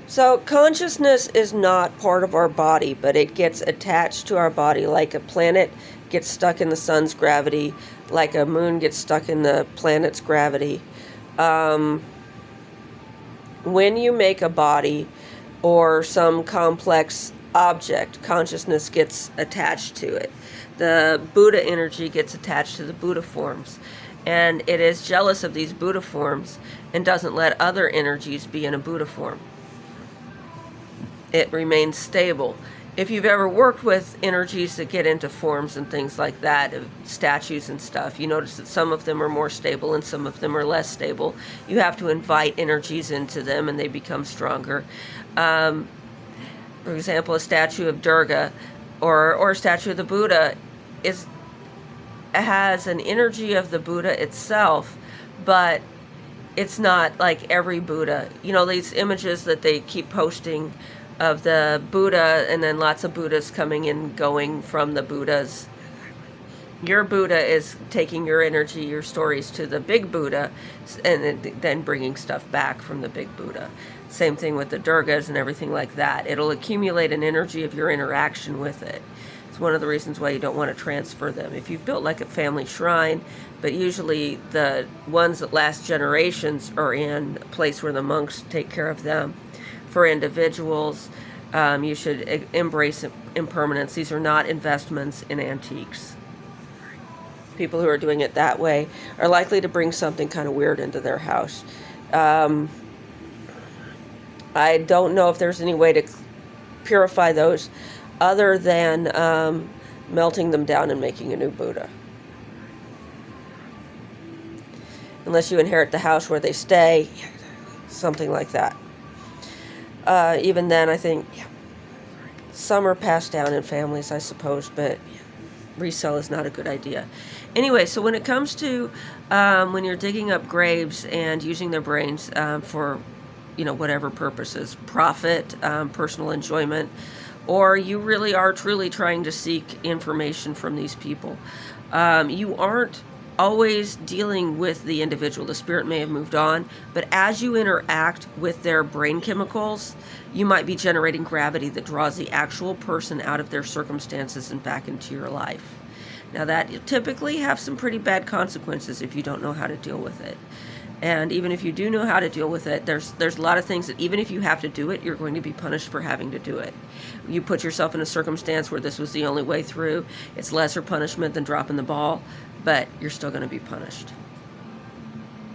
So consciousness is not part of our body, but it gets attached to our body like a planet gets stuck in the sun's gravity, like a moon gets stuck in the planet's gravity. Um, when you make a body or some complex object, consciousness gets attached to it. The Buddha energy gets attached to the Buddha forms, and it is jealous of these Buddha forms and doesn't let other energies be in a Buddha form. It remains stable. If you've ever worked with energies that get into forms and things like that, statues and stuff, you notice that some of them are more stable and some of them are less stable. You have to invite energies into them and they become stronger. For example, a statue of Durga or a statue of the Buddha has an energy of the Buddha itself, but it's not like every Buddha. You know, these images that they keep posting of the Buddha and then lots of Buddhas coming and going from the Buddhas. Your Buddha is taking your energy, your stories to the big Buddha and then bringing stuff back from the big Buddha. Same thing with the Durgas and everything like that. It'll accumulate an energy of your interaction with it. It's one of the reasons why you don't want to transfer them. If you've built like a family shrine, but usually the ones that last generations are in a place where the monks take care of them. For individuals, you should embrace impermanence. These are not investments in antiques. People who are doing it that way are likely to bring something kind of weird into their house. I don't know if there's any way to purify those other than melting them down and making a new Buddha. Unless you inherit the house where they stay, something like that. Even then, I think some are passed down in families, I suppose, but resell is not a good idea. Anyway, so when it comes to when you're digging up graves and using their brains for, whatever purposes, profit, personal enjoyment, or you really are truly trying to seek information from these people, you aren't always dealing with the individual. The spirit may have moved on, but as you interact with their brain chemicals, you might be generating gravity that draws the actual person out of their circumstances and back into your life. Now that you typically have some pretty bad consequences if you don't know how to deal with it. And even if you do know how to deal with it, there's a lot of things that even if you have to do it, you're going to be punished for having to do it. You put yourself in a circumstance where this was the only way through, it's lesser punishment than dropping the ball, but you're still going to be punished.